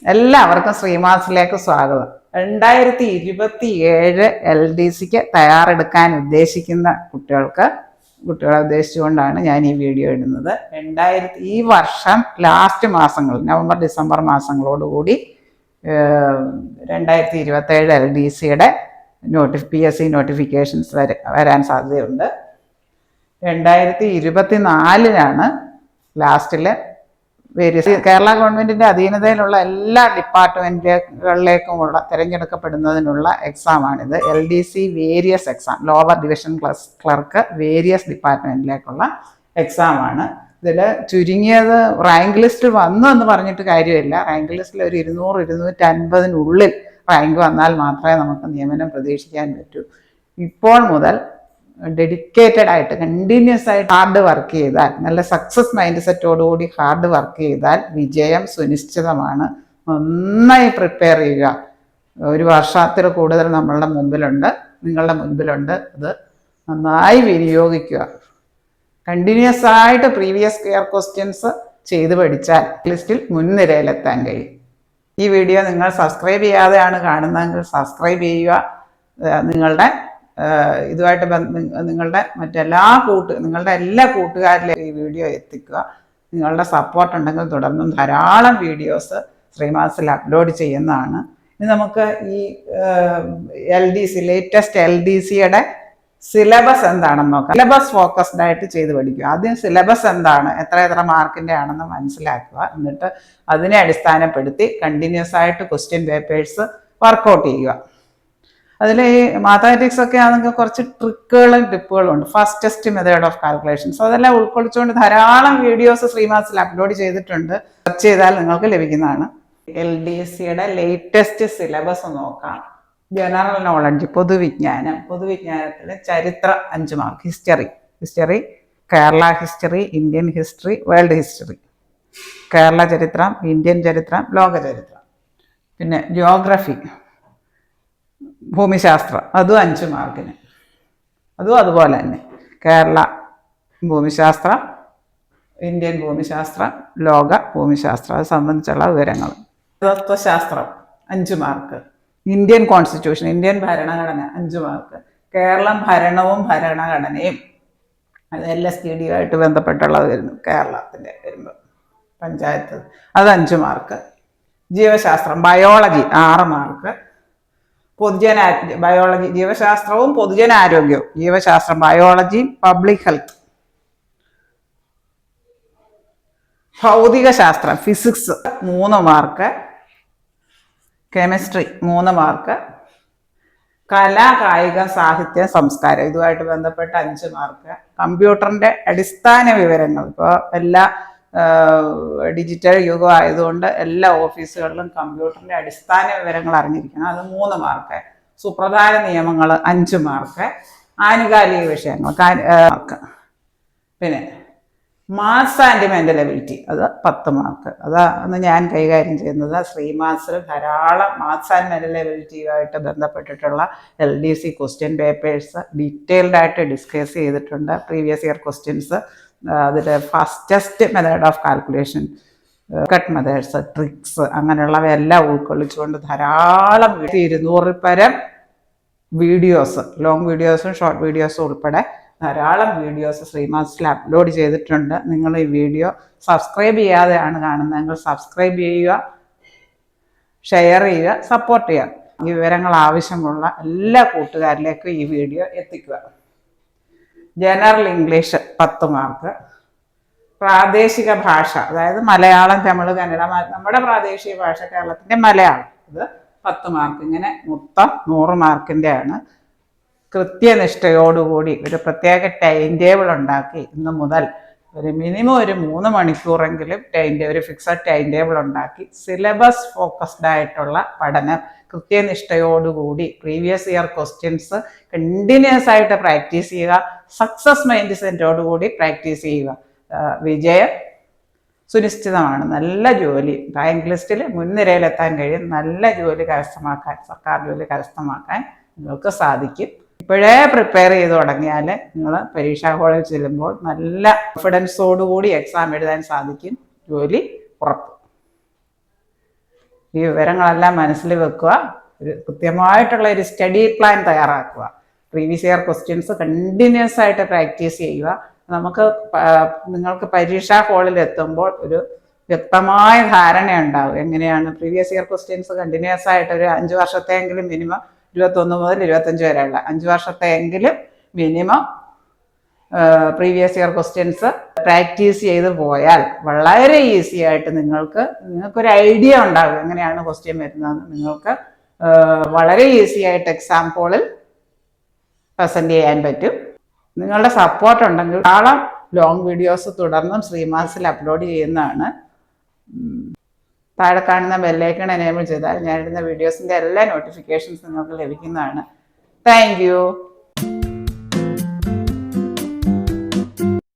എല്ലാവർക്കും ശ്രീമാസിലേക്ക് സ്വാഗതം. 2027 LDCക്ക് തയ്യാറെടുക്കാൻ ഉദ്ദേശിക്കുന്ന കുട്ടികളെ ഉദ്ദേശിച്ചുകൊണ്ടാണ് ഞാൻ ഈ വീഡിയോ ഇടുന്നത്. ഈ വർഷം ലാസ്റ്റ് മാസങ്ങൾ, നവംബർ ഡിസംബർ മാസങ്ങളോടുകൂടി 2027 LDCയുടെ PSC നോട്ടിഫിക്കേഷൻസ് വരാൻ സാധ്യതയുണ്ട്. 2024 ലാസ്റ്റില് കേരള ഗവൺമെന്റിന്റെ അധീനതയിലുള്ള എല്ലാ ഡിപ്പാർട്ട്മെന്റുകളിലേക്കുമുള്ള തിരഞ്ഞെടുക്കപ്പെടുന്നതിനുള്ള എക്സാമാണിത്. LDC various exam, lower division clerk various ഡിപ്പാർട്ട്മെന്റിലേക്കുള്ള എക്സാമാണ്. ഇതിൽ ചുരുങ്ങിയത് റാങ്ക് ലിസ്റ്റ് വന്നു എന്ന് പറഞ്ഞിട്ട് കാര്യമില്ല. റാങ്ക് ലിസ്റ്റിൽ ഒരു 200-250 റാങ്ക് വന്നാൽ മാത്രമേ നമുക്ക് നിയമനം പ്രതീക്ഷിക്കാൻ പറ്റൂ. ഇപ്പോൾ മുതൽ ഡെഡിക്കേറ്റഡ് ആയിട്ട് കണ്ടിന്യൂസ് ആയിട്ട് ഹാർഡ് വർക്ക് ചെയ്താൽ, നല്ല സക്സസ് മൈൻഡ് സെറ്റോടുകൂടി ഹാർഡ് വർക്ക് ചെയ്താൽ വിജയം സുനിശ്ചിതമാണ്. നന്നായി പ്രിപ്പയർ ചെയ്യുക. ഒരു വർഷത്തിൽ കൂടുതൽ നിങ്ങളുടെ മുൻപിലുണ്ട്. അത് നന്നായി വിനിയോഗിക്കുക. കണ്ടിന്യൂസ് ആയിട്ട് പ്രീവിയസ് ഇയർ ക്വസ്റ്റ്യൻസ് ചെയ്ത് പഠിച്ചാൽ ലിസ്റ്റിൽ മുൻനിരയിലെത്താൻ കഴിയും. ഈ വീഡിയോ നിങ്ങൾ സബ്സ്ക്രൈബ് ചെയ്യാതെയാണ് കാണുന്നതെങ്കിൽ സബ്സ്ക്രൈബ് ചെയ്യുക. നിങ്ങളുടെ ഇതുമായിട്ട് നിങ്ങളുടെ എല്ലാ കൂട്ടുകാരിലേക്കും ഈ വീഡിയോ എത്തിക്കുക. നിങ്ങളുടെ സപ്പോർട്ട് ഉണ്ടെങ്കിൽ തുടർന്നും ധാരാളം വീഡിയോസ് ശ്രീമാസിൽ അപ്ലോഡ് ചെയ്യുന്നതാണ്. ഇനി നമുക്ക് ഈ ലേറ്റസ്റ്റ് LDCയുടെ സിലബസ് എന്താണെന്ന് നോക്കാം. സിലബസ് ഫോക്കസ്ഡ് ആയിട്ട് ചെയ്ത് പഠിക്കുക. ആദ്യം സിലബസ് എന്താണ്, എത്ര മാർക്കിൻ്റെ ആണെന്ന് മനസ്സിലാക്കുക. എന്നിട്ട് അതിനെ അടിസ്ഥാനപ്പെടുത്തി കണ്ടിന്യൂസ് ആയിട്ട് ക്വസ്റ്റ്യൻ പേപ്പേഴ്സ് വർക്കൗട്ട് ചെയ്യുക. അതിൽ ഈ മാത്തമാറ്റിക്സ് ഒക്കെ ആണെങ്കിൽ കുറച്ച് ട്രിക്കുകളും ടിപ്പുകളും ഉണ്ട്. ഫാസ്റ്റസ്റ്റ് മെത്തേഡ് ഓഫ് കാൽക്കുലേഷൻസ്, അതെല്ലാം ഉൾക്കൊള്ളിച്ചുകൊണ്ട് ധാരാളം വീഡിയോസ് ശ്രീമാസിൽ അപ്ലോഡ് ചെയ്തിട്ടുണ്ട്. സെർച്ച് ചെയ്താൽ നിങ്ങൾക്ക് ലഭിക്കുന്നതാണ്. LDCയുടെ ലേറ്റസ്റ്റ് സിലബസ് നോക്കാം. ജനറൽ നോളജ്, പൊതുവിജ്ഞാനത്തിൽ ചരിത്രം 5 mark, history, Kerala history, Indian history, world history, Kerala ചരിത്രം, ഇന്ത്യൻ ചരിത്രം, ലോക ചരിത്രം. പിന്നെ ജിയോഗ്രഫി, ഭൂമിശാസ്ത്രം, അതും 5 മാർക്കിന്. അതും അതുപോലെ തന്നെ കേരള ഭൂമിശാസ്ത്രം, ഇന്ത്യൻ ഭൂമിശാസ്ത്രം, ലോക ഭൂമിശാസ്ത്രം, അത് സംബന്ധിച്ചുള്ള വിവരങ്ങൾ. തത്വശാസ്ത്രം 5 മാർക്ക്. ഇന്ത്യൻ കോൺസ്റ്റിറ്റ്യൂഷൻ, ഇന്ത്യൻ ഭരണഘടന 5 മാർക്ക്. കേരളം ഭരണവും ഭരണഘടനയും, അത് LSTD ആയിട്ട് ബന്ധപ്പെട്ടുള്ളത് വരുന്നു. കേരളത്തിൻ്റെ വരുമ്പോൾ പഞ്ചായത്ത്, അത് 5 മാർക്ക്. ജീവശാസ്ത്രം, ബയോളജി 6 മാർക്ക്. ബയോളജി, ജീവശാസ്ത്രവും പൊതുജനാരോഗ്യവും, ജീവശാസ്ത്രം, ബയോളജി, പബ്ലിക് ഹെൽത്ത്. ഭൗതിക ശാസ്ത്രം, ഫിസിക്സ് 3 മാർക്ക്. Chemistry 3 mark. കല, കായികം, സാഹിത്യം, സംസ്കാരം, ഇതുമായിട്ട് ബന്ധപ്പെട്ട 5 മാർക്ക്. കമ്പ്യൂട്ടറിൻ്റെ അടിസ്ഥാന വിവരങ്ങൾ, ഇപ്പോൾ എല്ലാ ഡിജിറ്റൽ യുഗം ആയതുകൊണ്ട് എല്ലാ ഓഫീസുകളിലും കമ്പ്യൂട്ടറിൻ്റെ അടിസ്ഥാന വിവരങ്ങൾ അറിഞ്ഞിരിക്കണം, അത് 3 മാർക്ക്. സുപ്രധാന നിയമങ്ങൾ 5 മാർക്ക്. ആനുകാലിക വിഷയങ്ങൾ മാർക്ക്. പിന്നെ മാത്സ് ആൻഡ് മെൻ്റൽ എബിലിറ്റി, അത് 10 മാർക്ക്. അതാണ് ഞാൻ കൈകാര്യം ചെയ്യുന്നത്. ശ്രീമാത്സിൽ ധാരാളം മാത്സ് ആൻഡ് മെൻ്റൽ എബിലിറ്റിയുമായിട്ട് ബന്ധപ്പെട്ടിട്ടുള്ള LDC ക്വസ്റ്റ്യൻ പേപ്പേഴ്സ് ഡീറ്റെയിൽഡ് ആയിട്ട് ഡിസ്കസ് ചെയ്തിട്ടുണ്ട്. പ്രീവിയസ് ഇയർ ക്വസ്റ്റ്യൻസ്, അതിൽ fastest method of calculation, cut methods, tricks, അങ്ങനെയുള്ളവയെല്ലാം ഉൾക്കൊള്ളിച്ചുകൊണ്ട് ധാരാളം 200 പരം വീഡിയോസ്, ലോങ് വീഡിയോസും ഷോർട്ട് വീഡിയോസും ഉൾപ്പെടെ ധാരാളം വീഡിയോസ് ശ്രീമാസിൽ അപ്ലോഡ് ചെയ്തിട്ടുണ്ട്. നിങ്ങൾ ഈ വീഡിയോ സബ്സ്ക്രൈബ് ചെയ്യാതെയാണ് കാണുന്നതെങ്കിൽ സബ്സ്ക്രൈബ് ചെയ്യുക, ഷെയർ ചെയ്യുക, സപ്പോർട്ട് ചെയ്യുക. ഈ വിവരങ്ങൾ ആവശ്യമുള്ള എല്ലാ കൂട്ടുകാരിലേക്കും ഈ വീഡിയോ എത്തിക്കുക. General English 10 mark. പ്രാദേശിക ഭാഷ, അതായത് മലയാളം, തമിഴ്, കന്നഡ, നമ്മുടെ പ്രാദേശിക ഭാഷ കേരളത്തിൻ്റെ മലയാളം, ഇത് 10 മാർക്ക്. ഇങ്ങനെ മൊത്തം 100 മാർക്കിൻ്റെ ആണ്. കൃത്യനിഷ്ഠയോടുകൂടി ഒരു പ്രത്യേക ടൈം ടേബിൾ ഉണ്ടാക്കി ഇന്ന് മുതൽ മിനിമം ഒരു 3 മണിക്കൂറെങ്കിലും ഒരു ഫിക്സഡ് ടൈം ടേബിൾ ഉണ്ടാക്കി സിലബസ് ഫോക്കസ്ഡ് ആയിട്ടുള്ള പഠനം കൃത്യനിഷ്ഠയോടുകൂടി പ്രീവിയസ് ഇയർ ക്വസ്റ്റ്യൻസ് കണ്ടിന്യൂസ് ആയിട്ട് പ്രാക്ടീസ് ചെയ്യുക. സക്സസ് മൈൻഡ് സെറ്റോടുകൂടി പ്രാക്ടീസ് ചെയ്യുക. വിജയം സുനിശ്ചിതമാണ്. നല്ല ജോലി, റാങ്ക് ലിസ്റ്റിൽ മുൻനിരയിലെത്താൻ കഴിയും. നല്ല ജോലി കരസ്ഥമാക്കാൻ, സർക്കാർ ജോലി കരസ്ഥമാക്കാൻ നിങ്ങൾക്ക് സാധിക്കും. ഇപ്പോഴേ പ്രിപ്പയർ ചെയ്ത് തുടങ്ങിയാൽ നിങ്ങൾ പരീക്ഷാ ഹാളിൽ ചെല്ലുമ്പോൾ നല്ല കോൺഫിഡൻസോടുകൂടി എക്സാം എഴുതാൻ സാധിക്കും. ജോലി ഉറപ്പ്. ഈ വിവരങ്ങളെല്ലാം മനസ്സിൽ വെക്കുക, ഒരു കൃത്യമായിട്ടുള്ള ഒരു സ്റ്റഡി പ്ലാൻ തയ്യാറാക്കുക, പ്രീവിയസ് ഇയർ ക്വസ്റ്റ്യൻസ് കണ്ടിന്യൂസ് ആയിട്ട് പ്രാക്ടീസ് ചെയ്യുക. നമുക്ക് നിങ്ങൾക്ക് പരീക്ഷാ ഹാളിൽ എത്തുമ്പോൾ ഒരു വ്യക്തമായ ധാരണ ഉണ്ടാവും എങ്ങനെയാണ് പ്രീവിയസ് ഇയർ ക്വസ്റ്റ്യൻസ് കണ്ടിന്യൂസ് ആയിട്ട് ഒരു 5 വർഷത്തെയെങ്കിലും മിനിമം 21 മുതൽ 25 വരെയുള്ള 5 വർഷത്തെയെങ്കിലും minimum previous year questions practice ചെയ്ത് പോയാൽ വളരെ ഈസി ആയിട്ട് നിങ്ങൾക്കൊരു ഐഡിയ ഉണ്ടാകും എങ്ങനെയാണ് ക്വസ്റ്റ്യൻ വരുന്നതെന്ന്. നിങ്ങൾക്ക് വളരെ ഈസി ആയിട്ട് എക്സാം ഹോളിൽ പ്രസന്റ് ചെയ്യാൻ പറ്റും. നിങ്ങളുടെ സപ്പോർട്ട് ഉണ്ടെങ്കിൽ ധാരാളം ലോങ് വീഡിയോസ് തുടർന്നും ശ്രീമാസിൽ അപ്ലോഡ് ചെയ്യുന്നതാണ്. താഴെ കാണുന്ന ബെല്ലൈക്കൺ എനേബിൾ ചെയ്താൽ ഞാനിടുന്ന വീഡിയോസിൻ്റെ എല്ലാ നോട്ടിഫിക്കേഷൻസ് നിങ്ങൾക്ക് ലഭിക്കുന്നതാണ്. Thank you.